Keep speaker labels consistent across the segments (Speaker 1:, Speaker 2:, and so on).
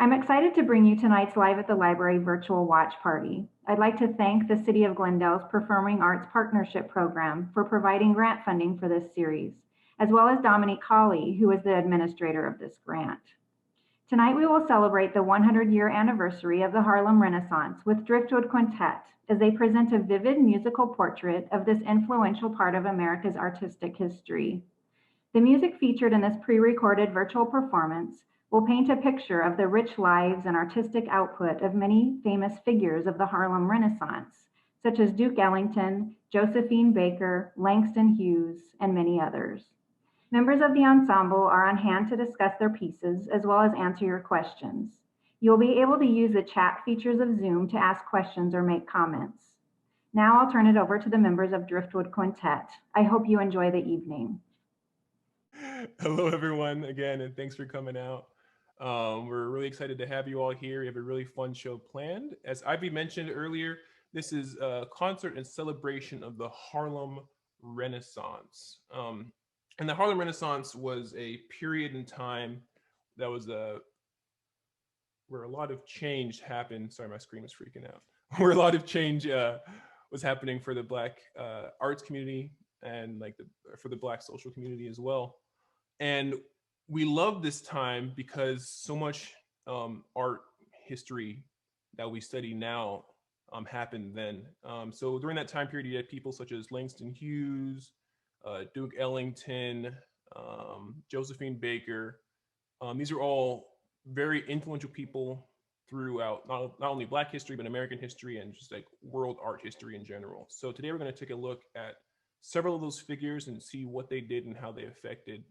Speaker 1: I'm excited to bring you tonight's Live at the Library virtual watch party. I'd like to thank the City of Glendale's Performing Arts Partnership Program for providing grant funding for this series, as well as Dominique Colley, who is the administrator of this grant. Tonight we will celebrate the 100-year anniversary of the Harlem Renaissance with Driftwood Quintet as they present a vivid musical portrait of this influential part of America's artistic history. The music featured in this pre-recorded virtual performance will paint a picture of the rich lives and artistic output of many famous figures of the Harlem Renaissance, such as Duke Ellington, Josephine Baker, Langston Hughes, and many others. Members of the ensemble are on hand to discuss their pieces as well as answer your questions. You'll be able to use the chat features of Zoom to ask questions or make comments. Now I'll turn it over to the members of Driftwood Quintet. I hope you enjoy the evening.
Speaker 2: Hello, everyone, again, and thanks for coming out. We're really excited to have you all here. We have a really fun show planned. As Ivy mentioned earlier, this is a concert and celebration of the Harlem Renaissance. And the Harlem Renaissance was a period in time that was where a lot of change happened. Sorry, my screen was freaking out. Where a lot of change was happening for the Black arts community and for the Black social community as well. And we love this time because so much art history that we study now happened then. So during that time period, you had people such as Langston Hughes, Duke Ellington, Josephine Baker. These are all very influential people throughout not only Black history, but American history and just like world art history in general. So today we're going to take a look at several of those figures and see what they did and how they affected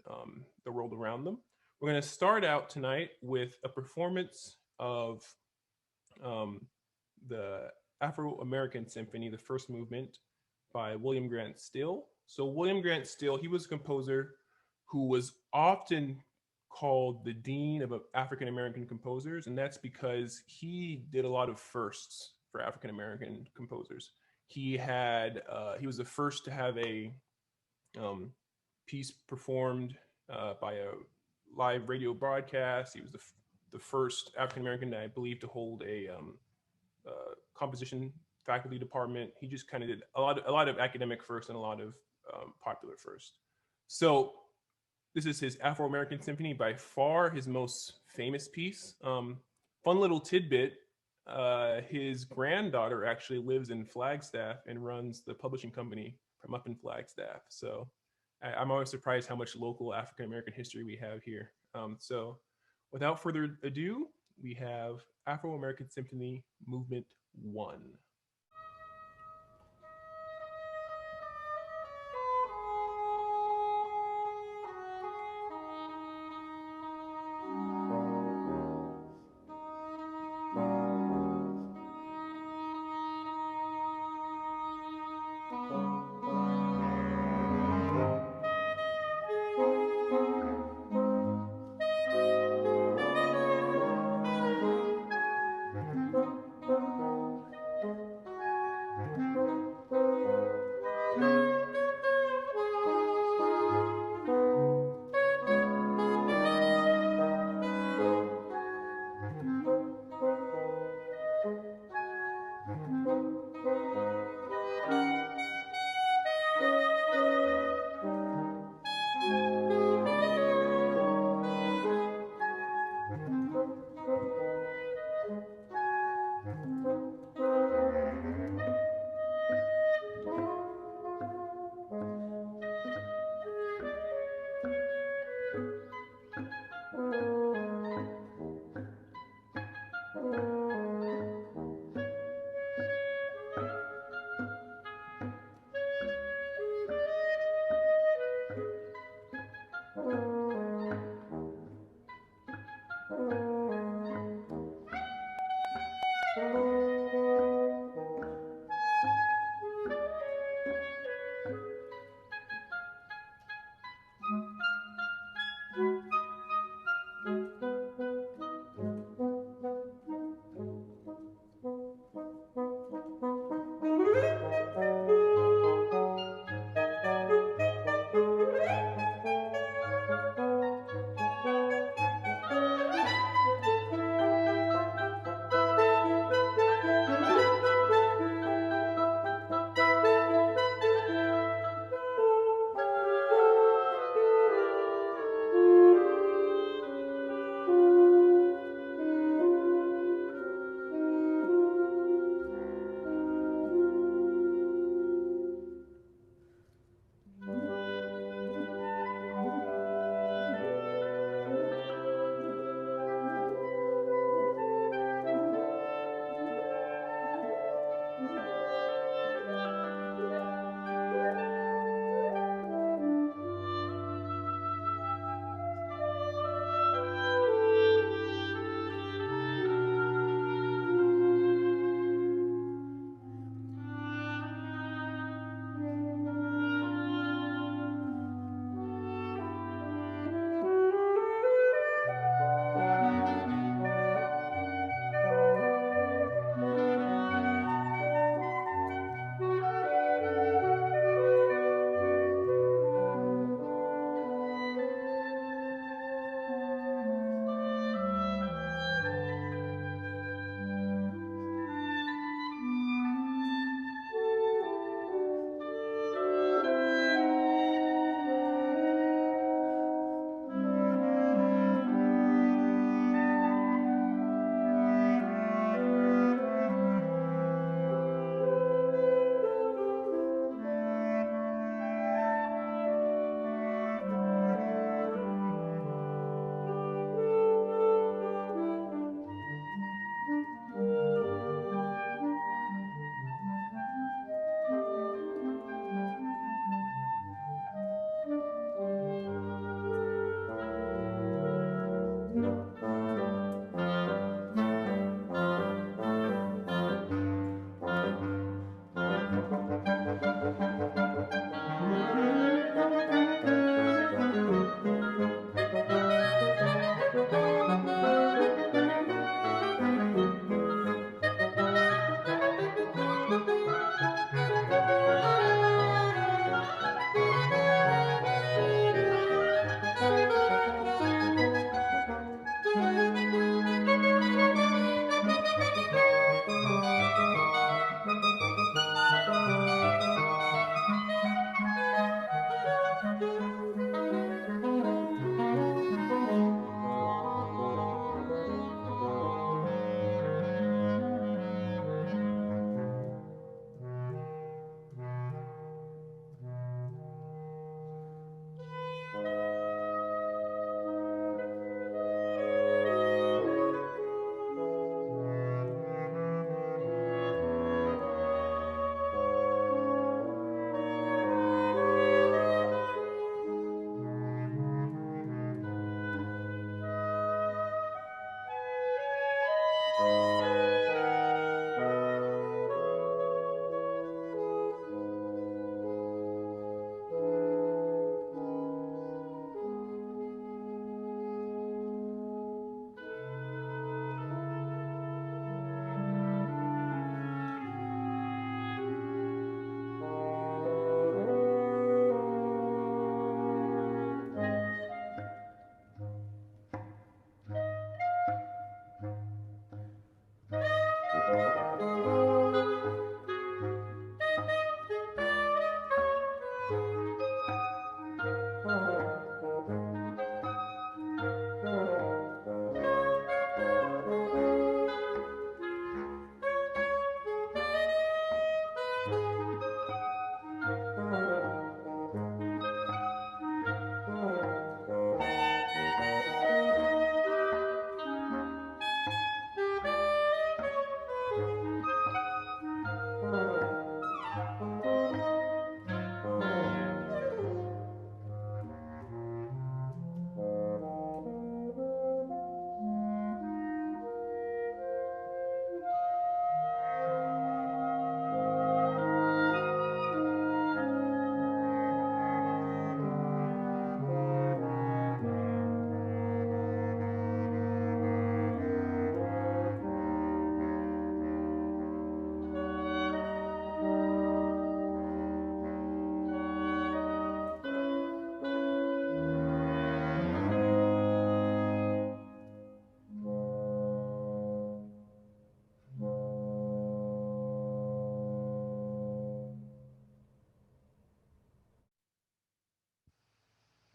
Speaker 2: the world around them. We're going to start out tonight with a performance of the Afro-American Symphony, the first movement by William Grant Still. So William Grant Still, he was a composer who was often called the dean of African-American composers, and that's because he did a lot of firsts for African-American composers. He was the first to have a piece performed by a live radio broadcast. He was the first African American, I believe, to hold a composition faculty department. He just kind of did a lot of academic first and a lot of popular first. So this is his Afro-American Symphony, by far his most famous piece. Fun little tidbit. His granddaughter actually lives in Flagstaff and runs the publishing company from up in Flagstaff. So I'm always surprised how much local African American history we have here. So without further ado, we have Afro-American Symphony Movement 1.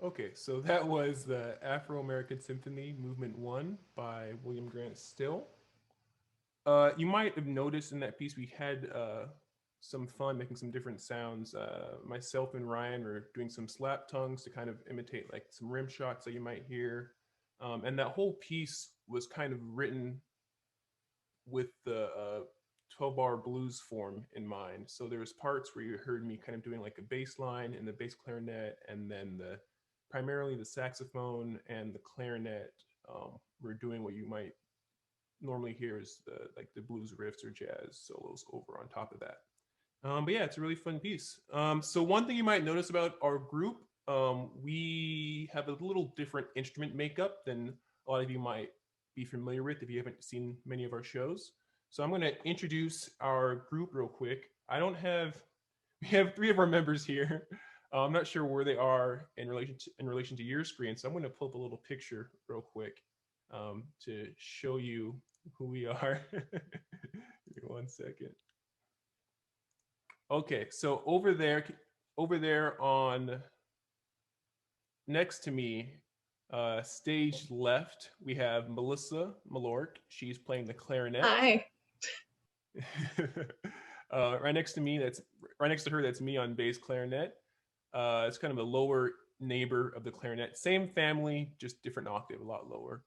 Speaker 2: Okay, so that was the Afro-American Symphony Movement 1 by William Grant Still. You might have noticed in that piece we had some fun making some different sounds. Myself and Ryan were doing some slap tongues to kind of imitate like some rim shots that you might hear. And that whole piece was kind of written with the 12-bar blues form in mind. So there's parts where you heard me kind of doing like a bass line and the bass clarinet, and then primarily the saxophone and the clarinet were doing what you might normally hear is the blues riffs or jazz solos over on top of that. But yeah, it's a really fun piece. So one thing you might notice about our group, we have a little different instrument makeup than a lot of you might be familiar with if you haven't seen many of our shows. So I'm going to introduce our group real quick. We have three of our members here. I'm not sure where they are in relation to your screen, so I'm going to pull up a little picture real quick to show you who we are. Give me 1 second. Okay, so over there on next to me, stage left, we have Melissa Malork. She's playing the clarinet.
Speaker 3: Hi.
Speaker 2: Right next to her, that's me on bass clarinet. It's kind of a lower neighbor of the clarinet. Same family, just different octave, a lot lower.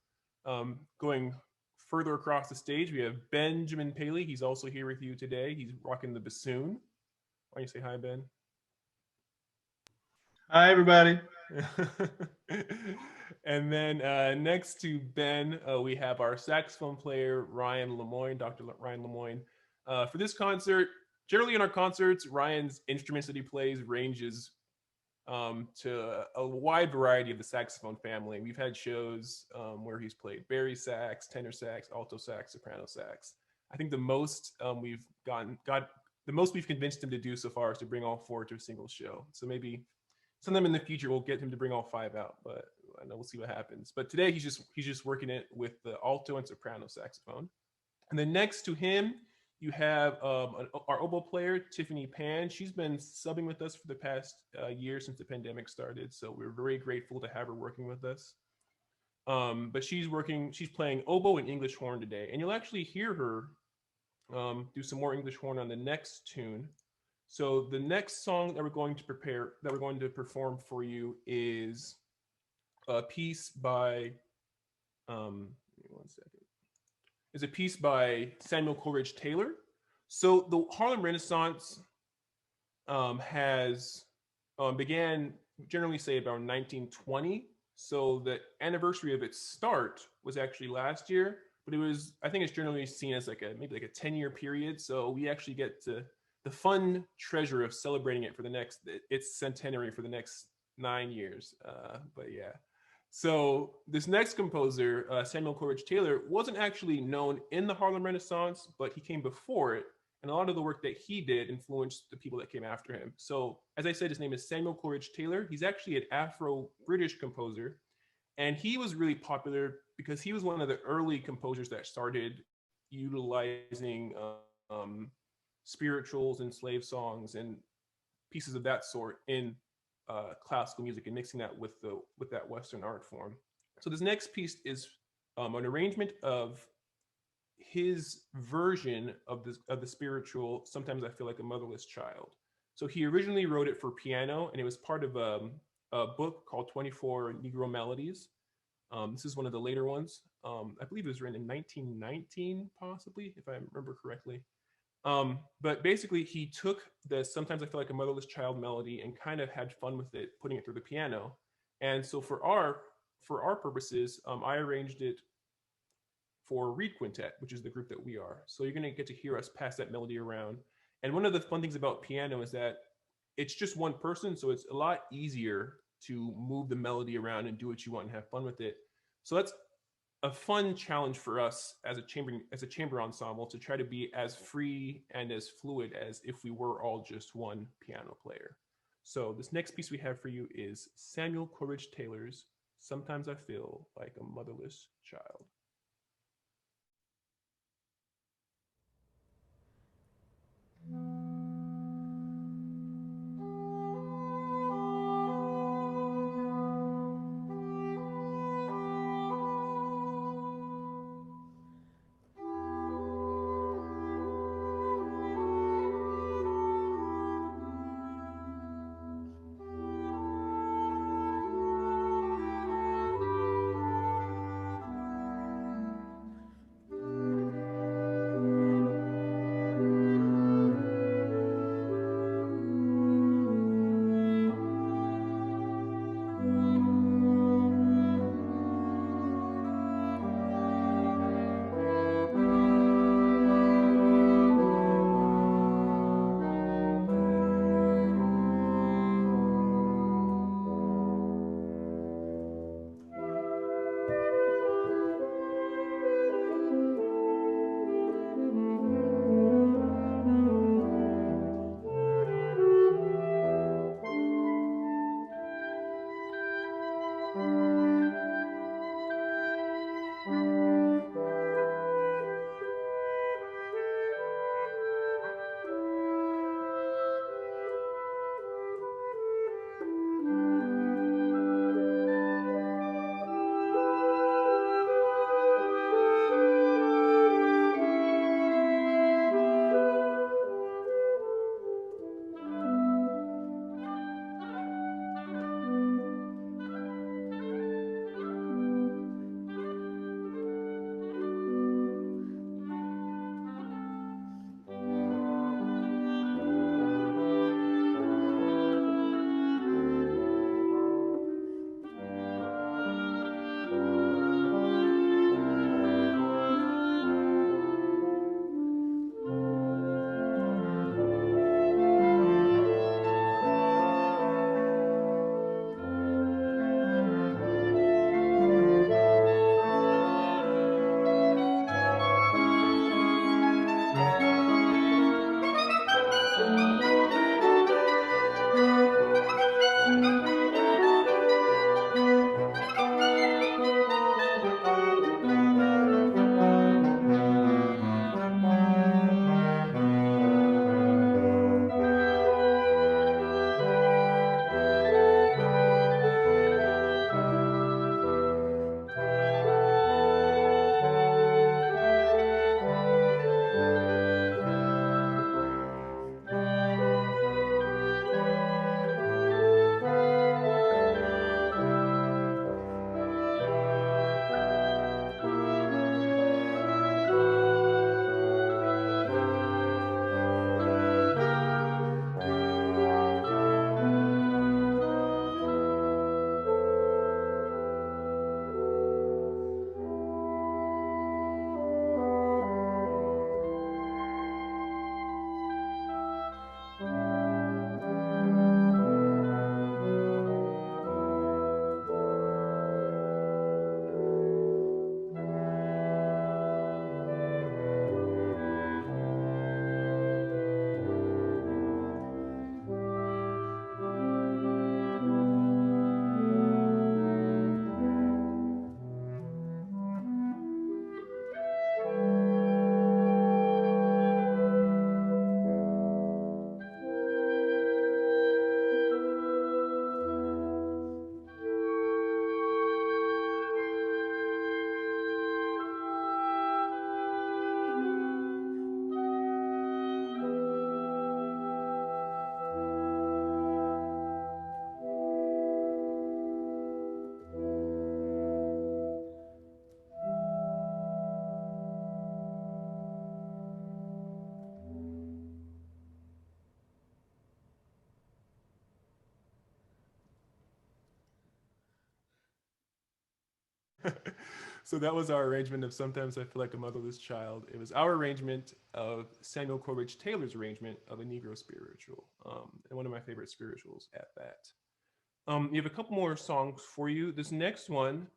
Speaker 2: Going further across the stage, we have Benjamin Paley. He's also here with you today. He's rocking the bassoon. Why don't you say hi, Ben?
Speaker 4: Hi, everybody.
Speaker 2: And then next to Ben, we have our saxophone player, Ryan Lemoyne, Dr. Ryan Lemoyne. For this concert, generally in our concerts, Ryan's instruments that he plays ranges to a wide variety of the saxophone family. We've had shows where he's played bari sax, tenor sax, alto sax, soprano sax. I think the most the most we've convinced him to do so far is to bring all four to a single show. So maybe sometime in the future we'll get him to bring all five out, but I know we'll see what happens. But today he's just working it with the alto and soprano saxophone. And then next to him, you have our oboe player, Tiffany Pan. She's been subbing with us for the past year since the pandemic started. So we're very grateful to have her working with us. But she's playing oboe and English horn today. And you'll actually hear her do some more English horn on the next tune. So the next song that we're going to perform for you is a piece by, give me 1 second. Is a piece by Samuel Coleridge Taylor. So the Harlem Renaissance began generally say about 1920. So the anniversary of its start was actually last year, but I think it's generally seen as maybe like a 10-year period. So we actually get to the fun treasure of celebrating it for its centenary for the next 9 years. But yeah. So this next composer, Samuel Coleridge Taylor, wasn't actually known in the Harlem Renaissance, but he came before it. And a lot of the work that he did influenced the people that came after him. So as I said, his name is Samuel Coleridge Taylor. He's actually an Afro-British composer. And he was really popular because he was one of the early composers that started utilizing spirituals and slave songs and pieces of that sort in classical music and mixing that with that Western art form. So this next piece is an arrangement of his version of the spiritual "Sometimes I Feel Like a Motherless Child." So he originally wrote it for piano, and it was part of a book called 24 Negro Melodies. This is one of the later ones. I believe it was written in 1919, possibly, if I remember correctly. But basically he took the "Sometimes I Feel Like a Motherless Child" melody and kind of had fun with it, putting it through the piano. And so for our purposes, I arranged it for Reed Quintet, which is the group that we are. So you're going to get to hear us pass that melody around. And one of the fun things about piano is that it's just one person, so it's a lot easier to move the melody around and do what you want and have fun with it. So that's a fun challenge for us as a chamber ensemble to try to be as free and as fluid as if we were all just one piano player. So this next piece we have for you is Samuel Coleridge Taylor's "Sometimes I Feel Like a Motherless Child." So that was our arrangement of Sometimes I Feel Like a Motherless Child. It was our arrangement of Samuel Coleridge Taylor's arrangement of a Negro spiritual, and one of my favorite spirituals at that. We have a couple more songs for you. This next one,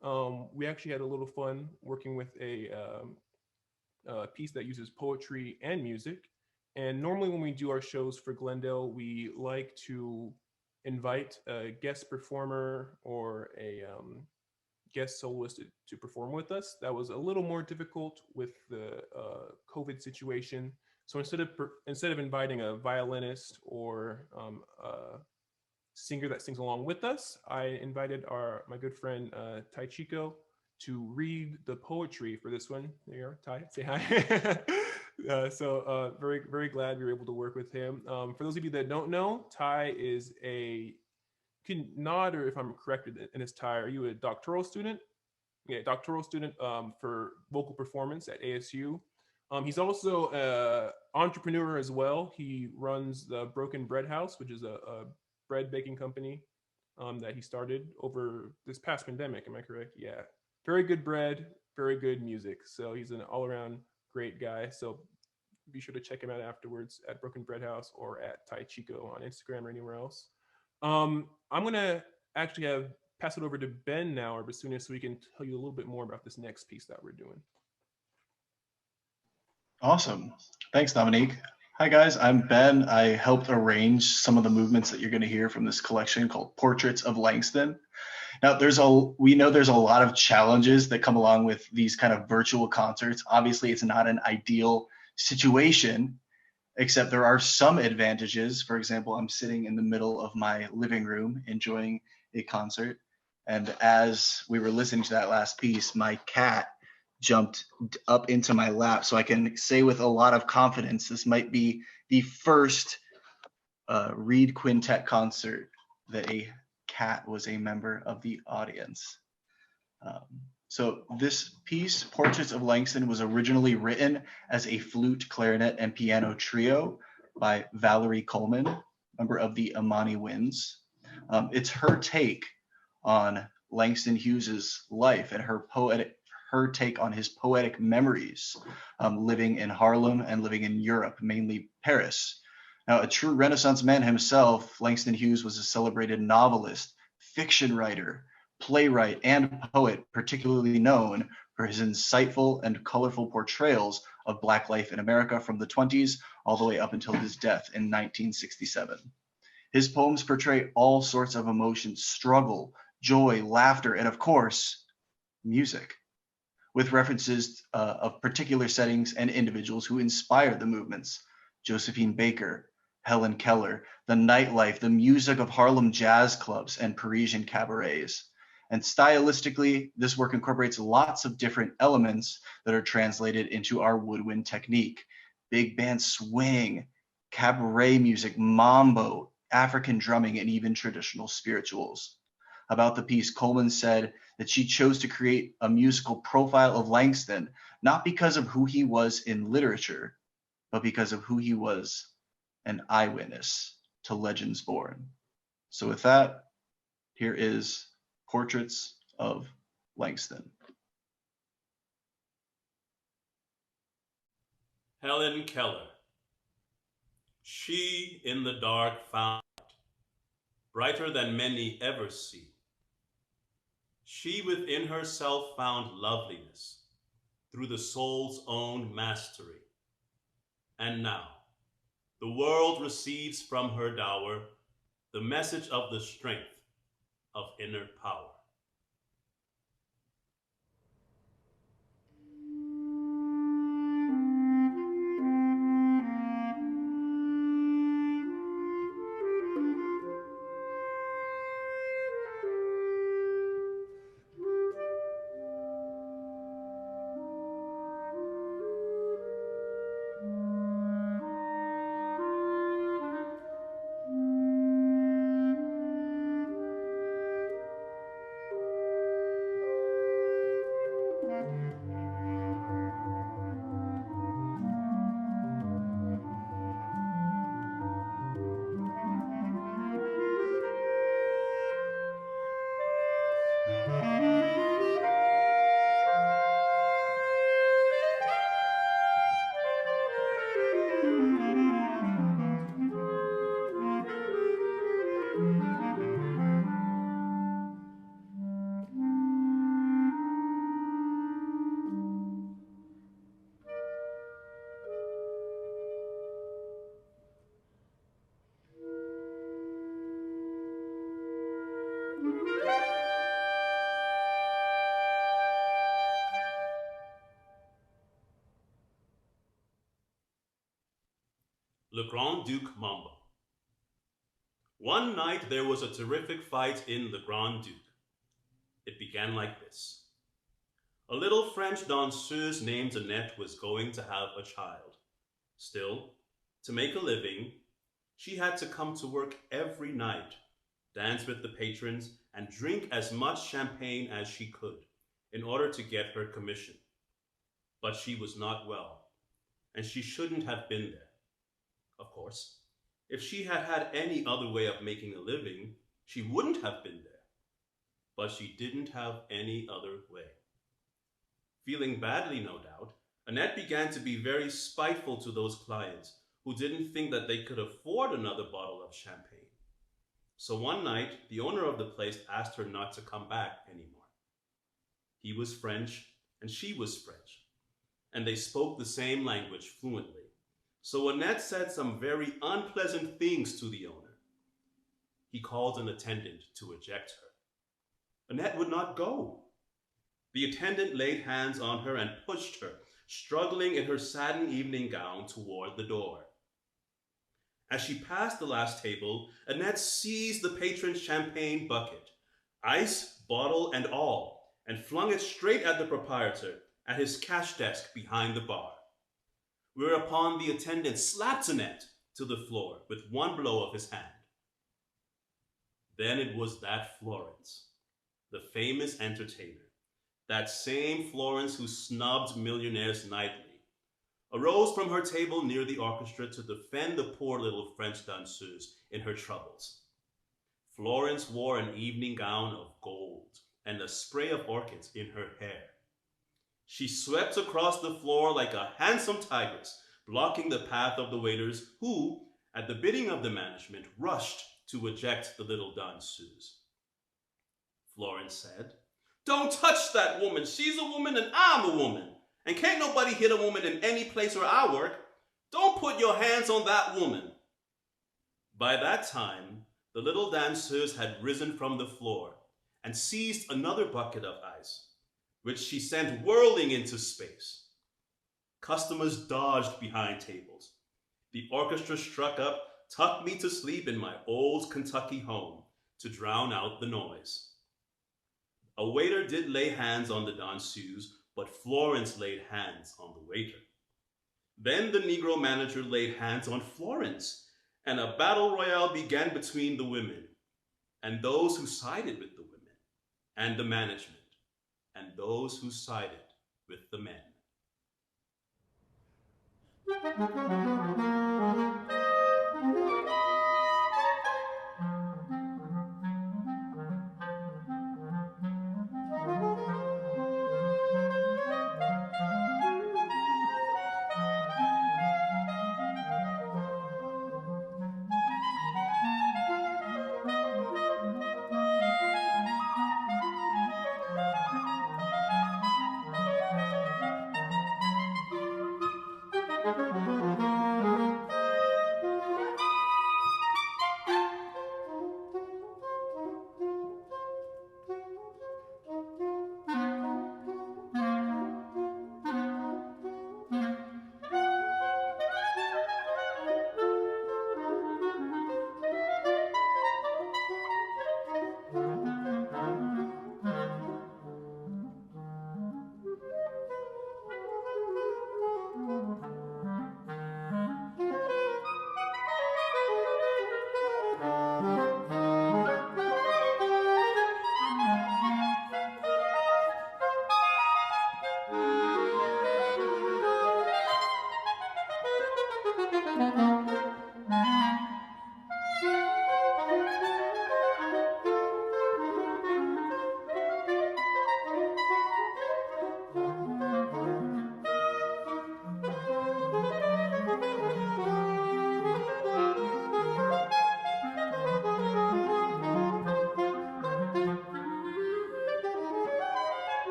Speaker 2: we actually had a little fun working with a piece that uses poetry and music. And normally, when we do our shows for Glendale, we like to invite a guest performer or a guest soloist to perform with us. That was a little more difficult with the COVID situation. So instead of inviting a violinist or singer that sings along with us, I invited my good friend Tai Chico to read the poetry for this one. There you are, Tai. Say hi. Very, very glad we were able to work with him. For those of you that don't know, Tai is a, you can nod or if I'm correct in his tie, are you a doctoral student? Yeah, doctoral student for vocal performance at ASU. He's also an entrepreneur as well. He runs the Broken Bread House, which is a bread baking company that he started over this past pandemic. Am I correct? Yeah. Very good bread, very good music. So he's an all around great guy. So be sure to check him out afterwards at Broken Bread House or at Tai Chico on Instagram or anywhere else. I'm going to actually pass it over to Ben now or Basuna so we can tell you a little bit more about this next piece that we're doing.
Speaker 3: Awesome. Thanks, Dominique. Hi, guys. I'm Ben. I helped arrange some of the movements that you're going to hear from this collection called Portraits of Langston. Now, we know there's a lot of challenges that come along with these kind of virtual concerts. Obviously, it's not an ideal situation, except there are some advantages. For example, I'm sitting in the middle of my living room enjoying a concert. And as we were listening to that last piece, my cat jumped up into my lap. So I can say with a lot of confidence, this might be the first Reed Quintet concert that a cat was a member of the audience. So this piece, Portraits of Langston, was originally written as a flute, clarinet, and piano trio by Valerie Coleman, member of the Amani Winds. It's her take on Langston Hughes's life and her take on his poetic memories, living in Harlem and living in Europe, mainly Paris. Now, a true Renaissance man himself, Langston Hughes was a celebrated novelist, fiction writer, playwright, and poet, particularly known for his insightful and colorful portrayals of Black life in America from the 20s all the way up until his death in 1967. His poems portray all sorts of emotions: struggle, joy, laughter, and of course, music, with references of particular settings and individuals who inspired the movements: Josephine Baker, Helen Keller, the nightlife, the music of Harlem jazz clubs and Parisian cabarets. And stylistically, this work incorporates lots of different elements that are translated into our woodwind technique: big band swing, cabaret music, mambo, African drumming, and even traditional spirituals. About the piece, Coleman said that she chose to create a musical profile of Langston, not because of who he was in literature, but because of who he was an eyewitness to legends born. So with that, here is Portraits of Langston.
Speaker 4: Helen Keller. She in the dark found light, brighter than many ever see. She within herself found loveliness through the soul's own mastery. And now, the world receives from her dower the message of the strength of inner power. Le Grand Duke Mambo. One night there was a terrific fight in the Grand Duke. It began like this. A little French danseuse named Annette was going to have a child. Still, to make a living, she had to come to work every night, dance with the patrons, and drink as much champagne as she could in order to get her commission. But she was not well, and she shouldn't have been there. Of course, if she had had any other way of making a living, she wouldn't have been there. But she didn't have any other way. Feeling badly, no doubt, Annette began to be very spiteful to those clients who didn't think that they could afford another bottle of champagne. So one night, the owner of the place asked her not to come back anymore. He was French, and she was French, and they spoke the same language fluently. So Annette said some very unpleasant things to the owner. He called an attendant to eject her. Annette would not go. The attendant laid hands on her and pushed her, struggling in her satin evening gown, toward the door. As she passed the last table, Annette seized the patron's champagne bucket, ice, bottle, and all, and flung it straight at the proprietor at his cash desk behind the bar. Whereupon the attendant slapped Annette to the floor with one blow of his hand. Then it was that Florence, the famous entertainer, that same Florence who snubbed millionaires nightly, arose from her table near the orchestra to defend the poor little French danseuse in her troubles. Florence wore an evening gown of gold and a spray of orchids in her hair. She swept across the floor like a handsome tigress, blocking the path of the waiters who, at the bidding of the management, rushed to eject the little danseuse. Florence said, "Don't touch that woman. She's a woman and I'm a woman. And can't nobody hit a woman in any place where I work. Don't put your hands on that woman." By that time, the little danseuse had risen from the floor and seized another bucket of ice, which she sent whirling into space. Customers dodged behind tables. The orchestra struck up "Tuck Me to Sleep in My Old Kentucky Home" to drown out the noise. A waiter did lay hands on the danseuse, but Florence laid hands on the waiter. Then the Negro manager laid hands on Florence, and a battle royale began between the women, and those who sided with the women, and the management, and those who sided with the men.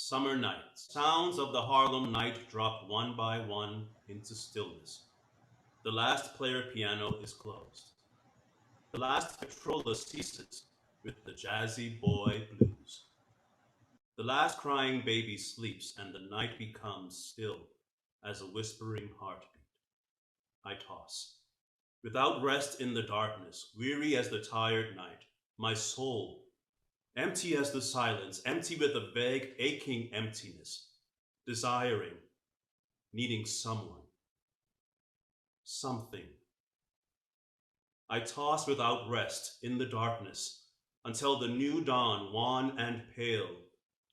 Speaker 4: Summer night. Sounds of the Harlem night drop one by one into stillness. The last player piano is closed. The last Victrola ceases with the jazzy boy blues. The last crying baby sleeps, and the night becomes still as a whispering heartbeat. I toss. Without rest in the darkness, weary as the tired night, my soul, empty as the silence, empty with a vague, aching emptiness, desiring, needing someone, something. I toss without rest in the darkness until the new dawn, wan and pale,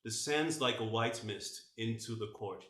Speaker 4: descends like a white mist into the courtyard.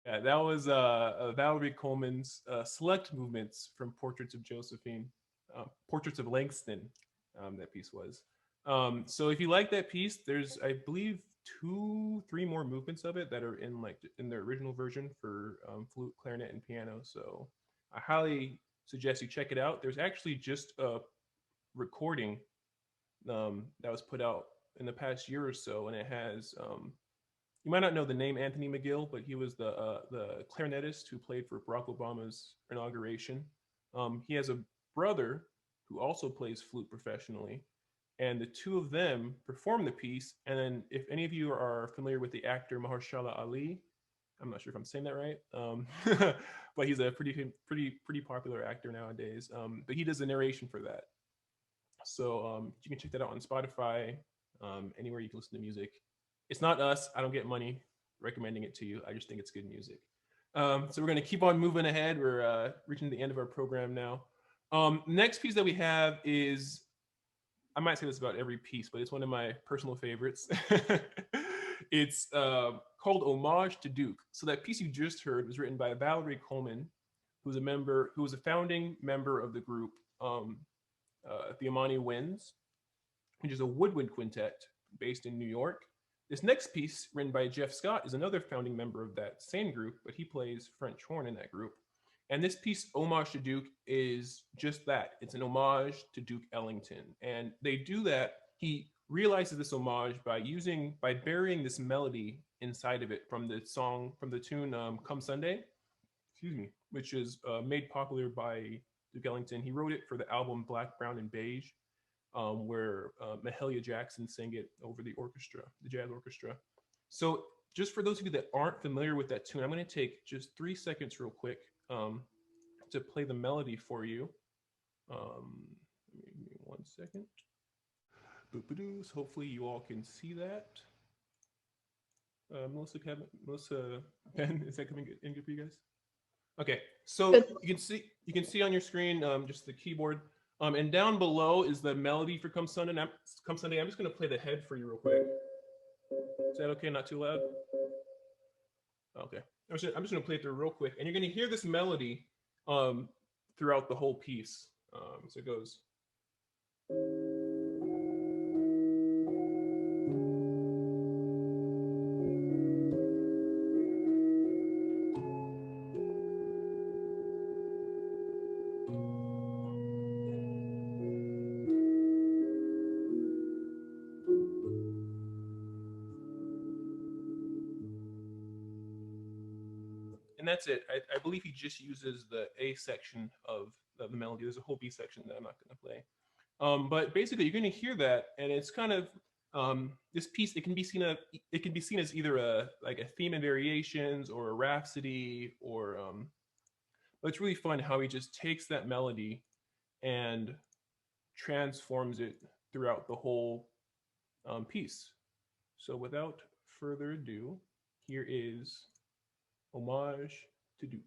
Speaker 2: Yeah, that was Valerie Coleman's select movements from Portraits of Josephine, Portraits of Langston. That piece was. So if you like that piece, there's I believe 3 more movements of it that are in the original version for flute, clarinet, and piano. So I highly suggest you check it out. There's actually just a recording that was put out in the past year or so, and it has you might not know the name Anthony McGill, but he was the clarinetist who played for Barack Obama's inauguration. He has a brother who also plays flute professionally, and the two of them perform the piece. And then, if any of you are familiar with the actor Mahershala Ali, I'm not sure if I'm saying that right, but he's a pretty popular actor nowadays. But he does the narration for that, so you can check that out on Spotify, anywhere you can listen to music. It's not us. I don't get money recommending it to you. I just think it's good music. So we're going to keep on moving ahead. We're reaching the end of our program now. Next piece that we have is, I might say this about every piece, but it's one of my personal favorites. It's called Homage to Duke. So that piece you just heard was written by Valerie Coleman, who was a founding member of the group, the Amani Winds, which is a woodwind quintet based in New York. This next piece, written by Jeff Scott, is another founding member of that same group, but he plays French horn in that group. And this piece, Homage to Duke, is just that. It's an homage to Duke Ellington. And they do that. He realizes this homage by burying this melody inside of it from the tune Come Sunday, which is made popular by Duke Ellington. He wrote it for the album Black, Brown, and Beige, where Mahalia Jackson sang it over the orchestra, the jazz orchestra. So just for those of you that aren't familiar with that tune, I'm going to take just 3 seconds real quick to play the melody for you. Give me 1 second. Boop-a-doo. So hopefully you all can see that. Melissa, Ben, is that coming in good for you guys? Okay, so you can see on your screen just the keyboard, and down below is the melody for Come Sunday. I'm just going to play the head for you real quick. Is that okay? Not too loud? Okay. I'm just going to play it through real quick, and you're going to hear this melody throughout the whole piece. So it goes. And that's it. I believe he just uses the A section of the melody. There's a whole B section that I'm not going to play. But basically, you're going to hear that, and it's kind of this piece. It can be seen as either a theme and variations or a rhapsody, or but it's really fun how he just takes that melody and transforms it throughout the whole piece. So without further ado, here is Homage to Duke.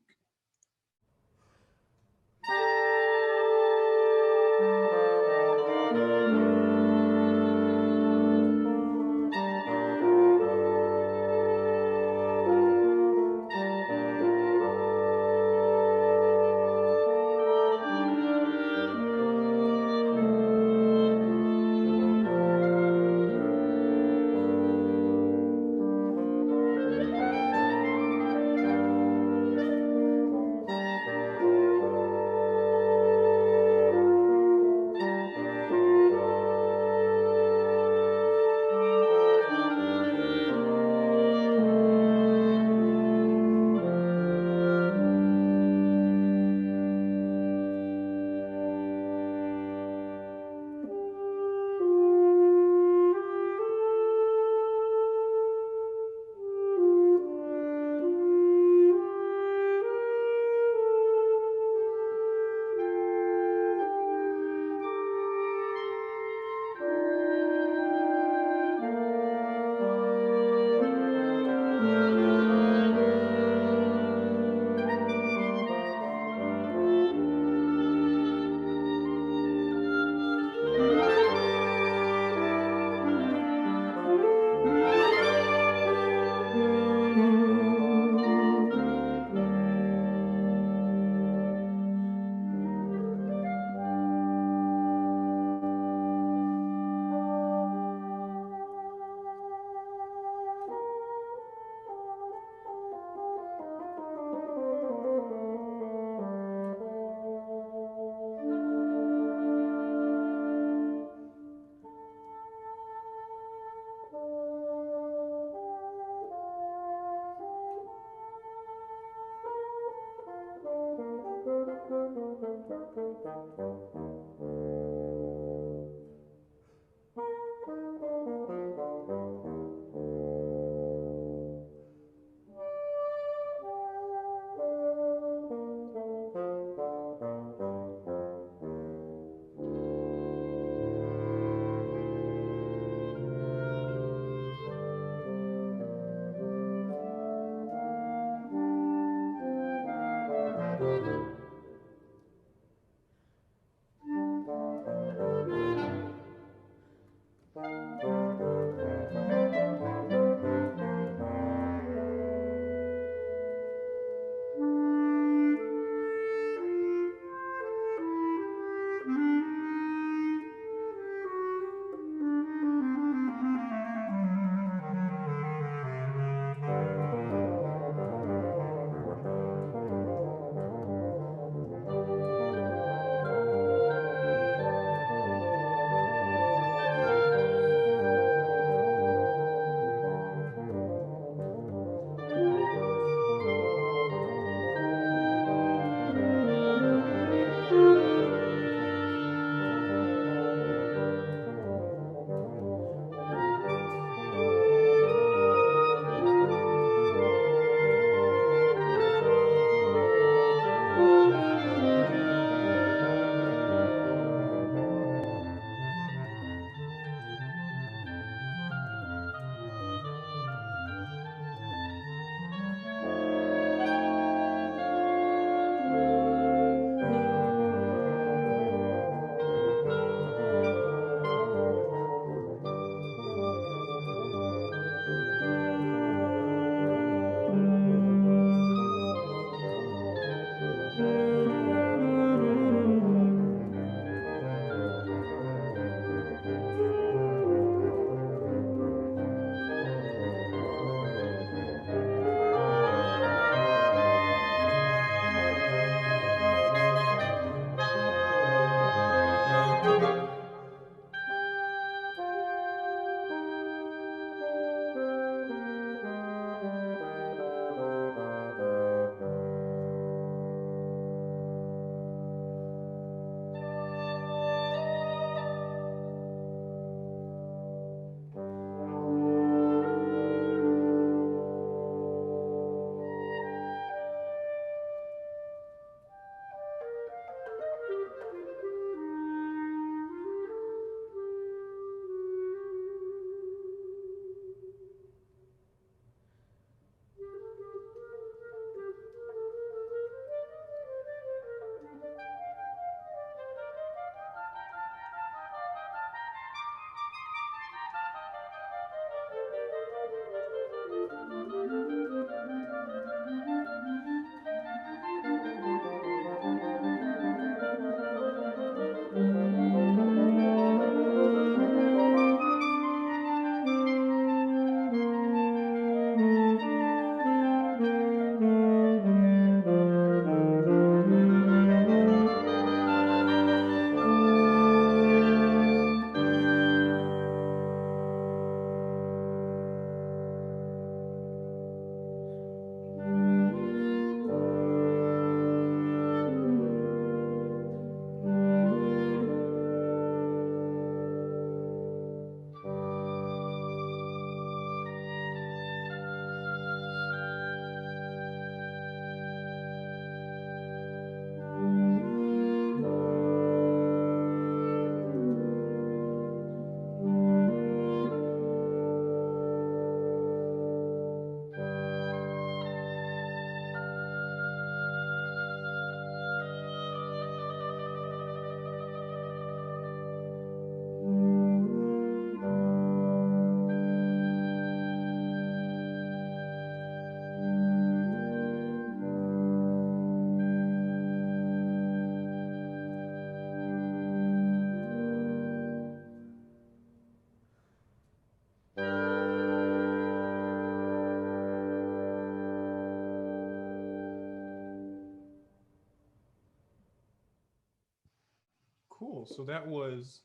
Speaker 2: So that was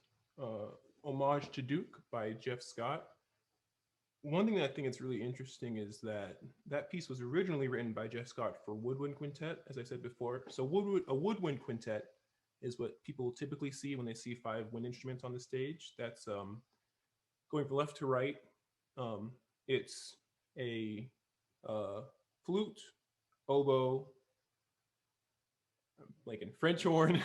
Speaker 2: Homage to Duke by Jeff Scott. One thing that I think is really interesting is that that piece was originally written by Jeff Scott for woodwind quintet, as I said before. So a woodwind quintet is what people typically see when they see 5 wind instruments on the stage. That's going from left to right. It's a flute, oboe, like in French horn,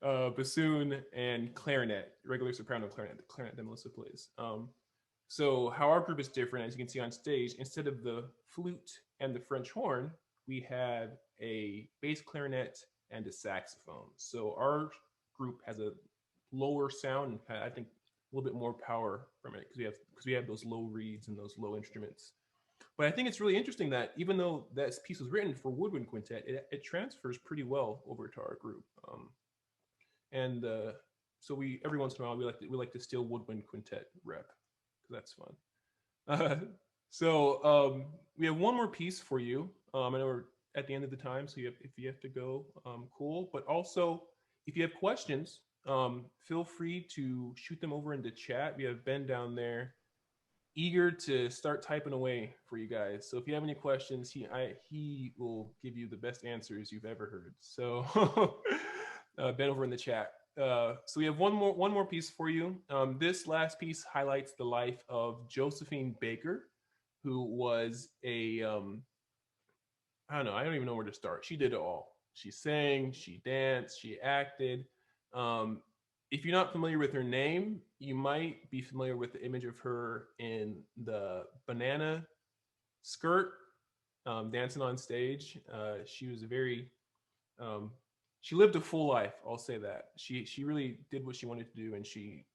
Speaker 2: bassoon, and clarinet, regular soprano clarinet, the clarinet that Melissa plays. So how our group is different, as you can see on stage, instead of the flute and the French horn, we have a bass clarinet and a saxophone. So our group has a lower sound, and I think a little bit more power from it because we have those low reeds and those low instruments. But I think it's really interesting that even though that piece was written for woodwind quintet, it transfers pretty well over to our group. So we every once in a while we like to steal woodwind quintet rep because that's fun. We have one more piece for you. I know we're at the end of the time, so if you have to go, cool. But also, if you have questions, feel free to shoot them over into chat. We have Ben down there, eager to start typing away for you guys. So if you have any questions, he will give you the best answers you've ever heard. So Ben over in the chat. So we have one more piece for you. This last piece highlights the life of Josephine Baker, who was a I don't even know where to start. She did it all. She sang, she danced, she acted. If you're not familiar with her name, you might be familiar with the image of her in the banana skirt, dancing on stage. She was she lived a full life. I'll say that. She really did what she wanted to do, and she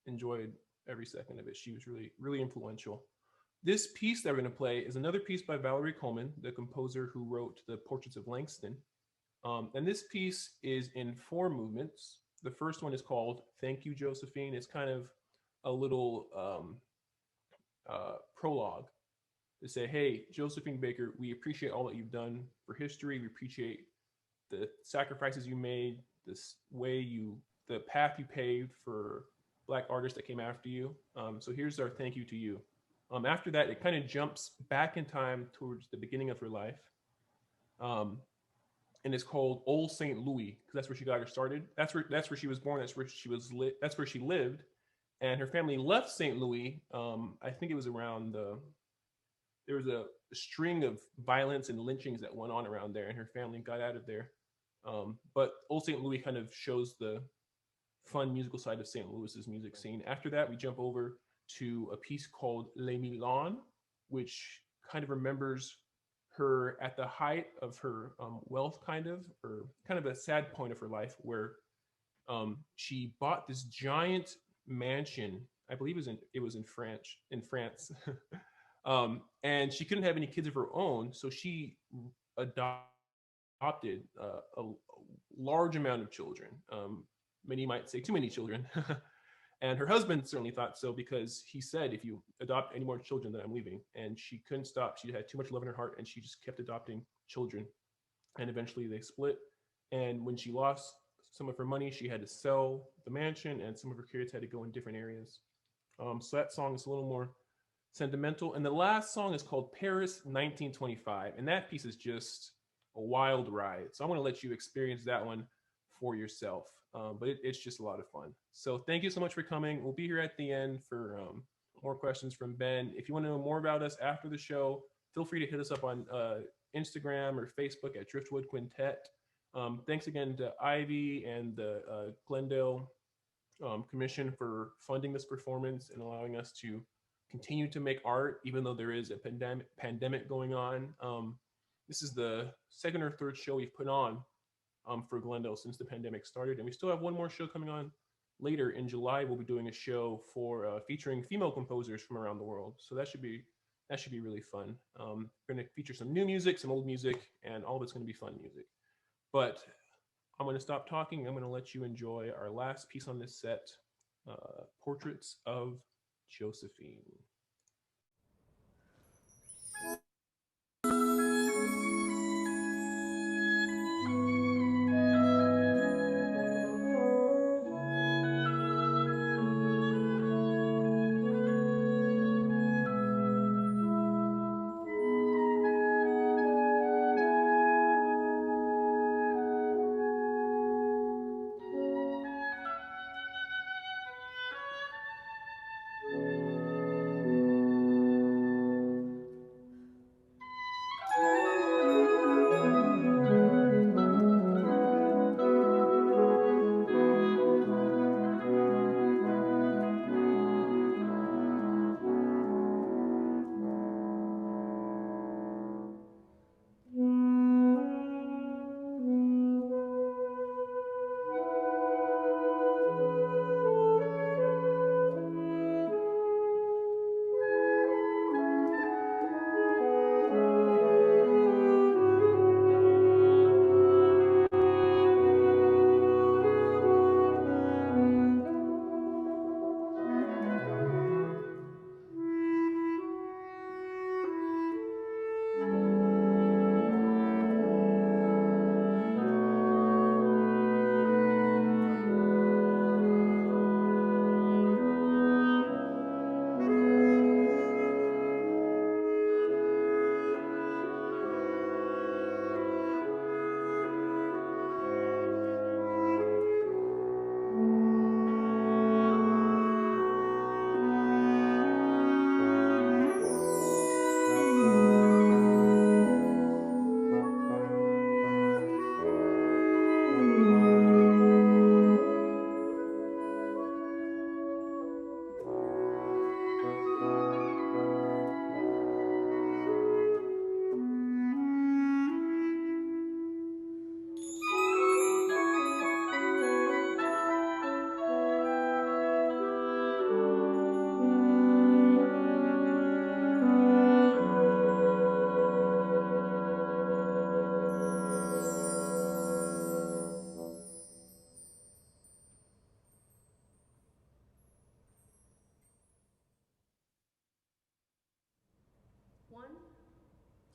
Speaker 2: enjoyed every second of it. She was really, really influential. This piece that we're going to play is another piece by Valerie Coleman, the composer who wrote the Portraits of Langston. And this piece is in 4 movements. The first one is called Thank You, Josephine. It's kind of a little prologue to say, hey, Josephine Baker, we appreciate all that you've done for history. We appreciate the sacrifices you made, the path you paved for Black artists that came after you. So here's our thank you to you. After that, it kind of jumps back in time towards the beginning of her life. And it's called Old St. Louis, because that's where she got her started. That's where she was born. That's where she lived. And her family left St. Louis. I think it was around there was a string of violence and lynchings that went on around there, and her family got out of there. But Old St. Louis kind of shows the fun musical side of St. Louis's music scene. After that, we jump over to a piece called Les Milans, which kind of remembers her at the height of her wealth, or kind of a sad point of her life, where she bought this giant mansion. I believe it was in France, and she couldn't have any kids of her own, so she adopted a large amount of children. Many might say too many children. And her husband certainly thought so, because he said, if you adopt any more children, then I'm leaving. And she couldn't stop. She had too much love in her heart, and she just kept adopting children. And eventually they split. And when she lost some of her money, she had to sell the mansion, and some of her kids had to go in different areas. So that song is a little more sentimental. And the last song is called Paris 1925. And that piece is just a wild ride. So I want to let you experience that one for yourself. But it's just a lot of fun. So thank you so much for coming. We'll be here at the end for more questions from Ben. If you want to know more about us after the show, feel free to hit us up on Instagram or Facebook at Driftwood Quintet. Thanks again to Ivy and the Glendale Commission for funding this performance and allowing us to continue to make art, even though there is a pandemic going on. This is the 2nd or 3rd show we've put on for Glendale since the pandemic started, and we still have one more show coming on later in July. We'll be doing a show for featuring female composers from around the world, so that should be really fun. We're going to feature some new music, some old music, and all of it's going to be fun music. But I'm going to stop talking. I'm going to let you enjoy our last piece on this set, Portraits of Josephine.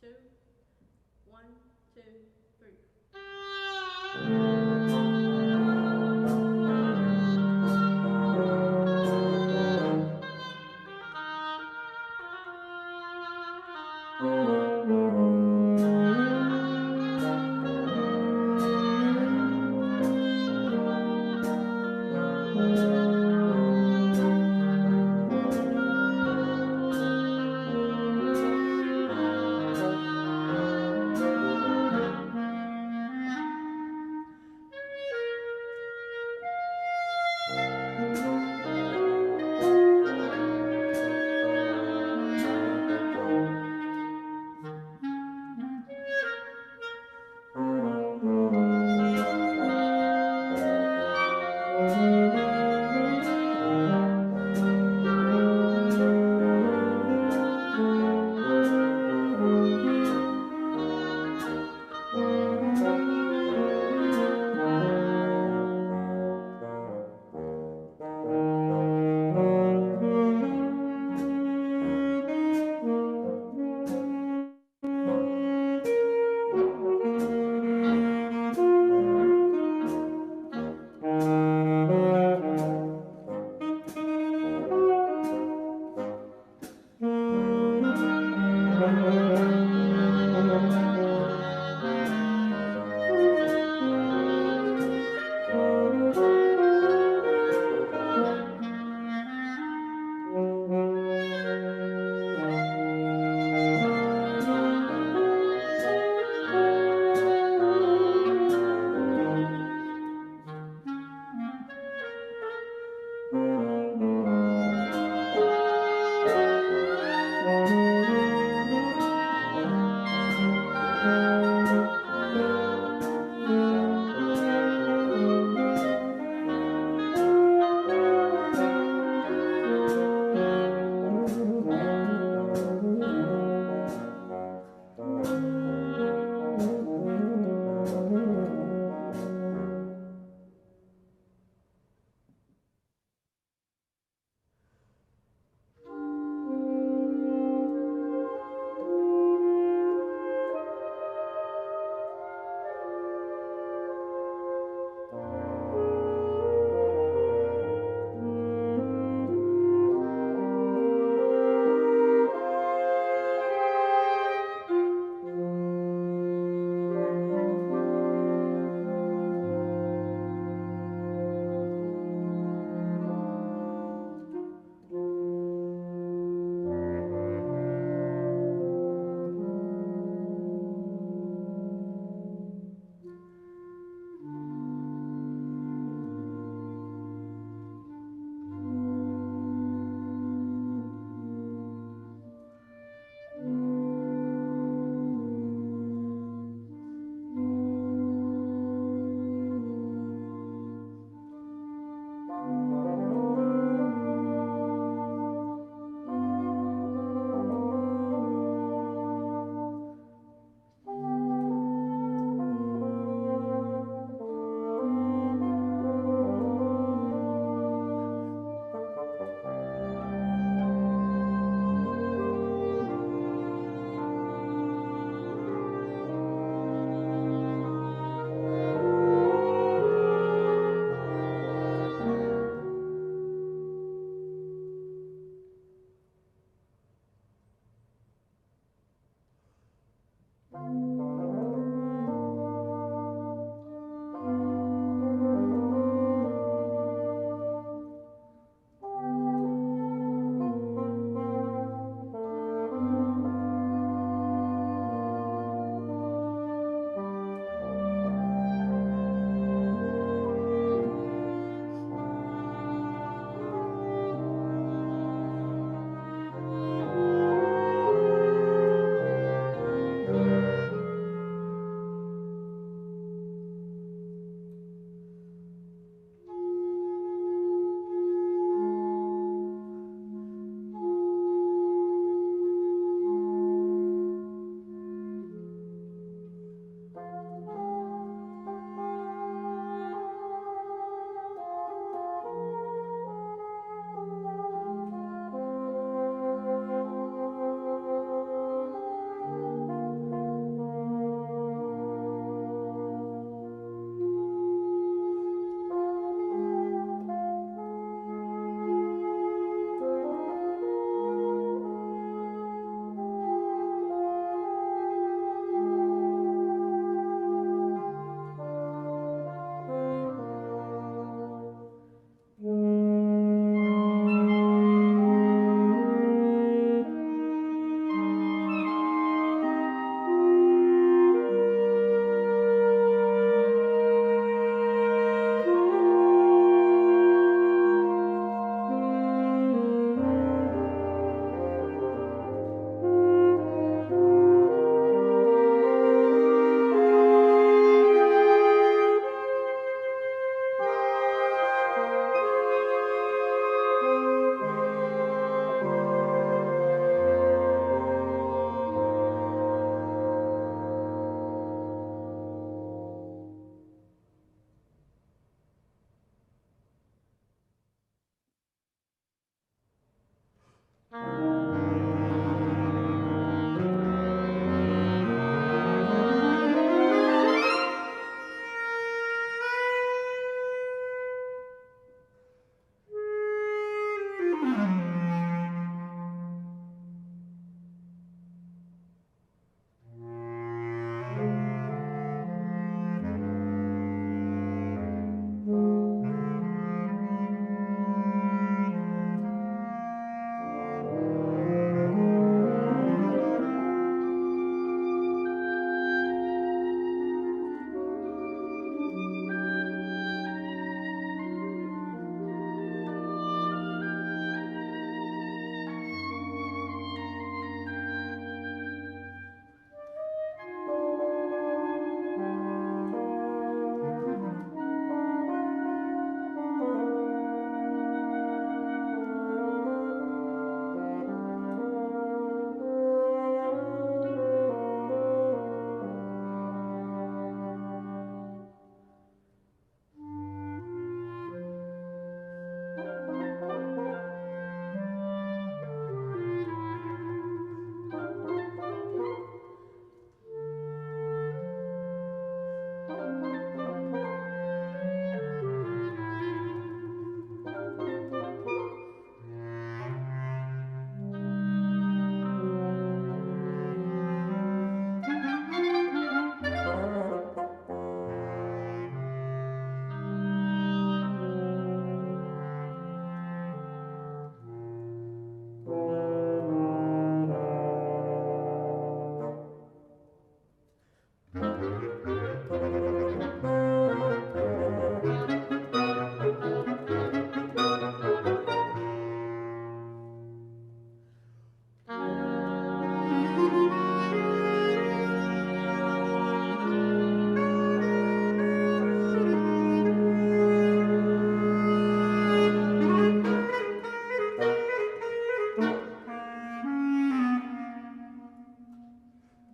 Speaker 5: 2. 1, 2, 3.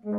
Speaker 2: Okay,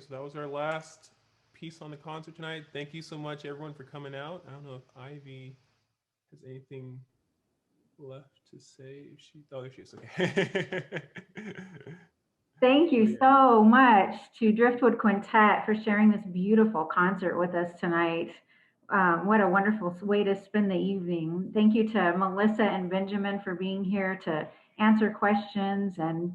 Speaker 2: so that was our last piece on the concert tonight. Thank you so much, everyone, for coming out. I don't know if Ivy has anything left to say. If she, oh, there she is. Okay.
Speaker 1: Thank you so much to Driftwood Quintet for sharing this beautiful concert with us tonight. What a wonderful way to spend the evening. Thank you to Melissa and Benjamin for being here to answer questions and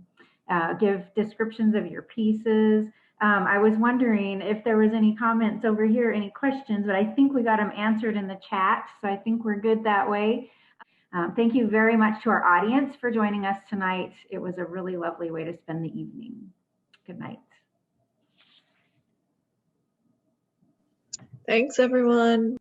Speaker 1: give descriptions of your pieces. I was wondering if there was any comments over here, any questions, but I think we got them answered in the chat, so I think we're good that way. Thank you very much to our audience for joining us tonight. It was a really lovely way to spend the evening. Good night.
Speaker 6: Thanks, everyone.